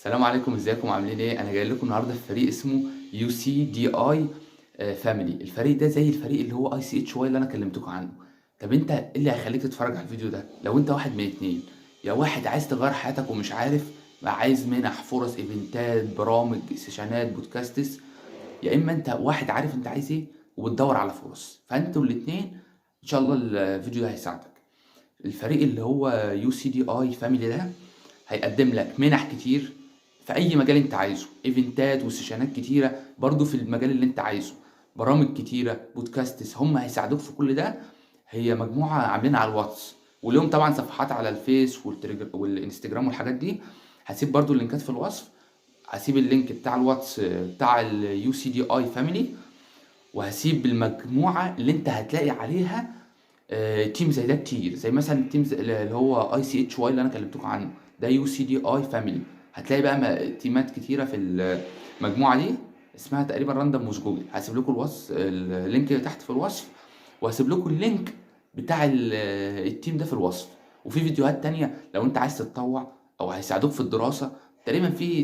السلام عليكم، ازيكم عاملين ايه؟ انا جاي لكم النهارده في فريق اسمه يو سي دي اي فاميلي. الفريق ده زي الفريق اللي هو اي سي اتش واي اللي انا كلمتكم عنه. طب انت ايه اللي هيخليك تتفرج على الفيديو ده؟ لو انت واحد من اتنين، يا واحد عايز تغير حياتك ومش عارف، بقى عايز منح، فرص، ايفنتات، برامج، سيشنات، بودكاستس، يا اما انت واحد عارف انت عايز ايه وبتدور على فرص. فانتوا الاتنين ان شاء الله الفيديو ده هيساعدك. الفريق اللي هو يو سي دي اي فاميلي ده هيقدم لك منح كتير في اي مجال انت عايزه، ايفنتات وسيشنات كتيره برضو في المجال اللي انت عايزه، برامج كتيره، بودكاستس، هم هيساعدوك في كل ده. هي مجموعه عاملينها على الواتس، وليهم طبعا صفحات على الفيس والانستجرام والحاجات دي. هسيب برضو اللينكات في الوصف. هسيب اللينك بتاع الواتس بتاع اليو سي دي اي فاميلي، وهسيب المجموعه اللي انت هتلاقي عليها تيم زي ده كتير، زي مثلا التيم اللي هو اي سي اتش واي اللي انا كلمتكم عنه، ده يو سي دي اي فاميلي. هتلاقي بقى تيمات كتيره في المجموعه دي، اسمها تقريبا راندوم مش جوجل. هسيب لكم اللينك تحت في الوصف، وهسيب لكم اللينك بتاع التيم ده في الوصف. وفي فيديوهات تانية لو انت عايز تتطوع او هيساعدوك في الدراسه. تقريبا في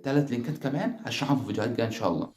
تلات لينكات كمان هشرحهم في فيديوهات جايه ان شاء الله.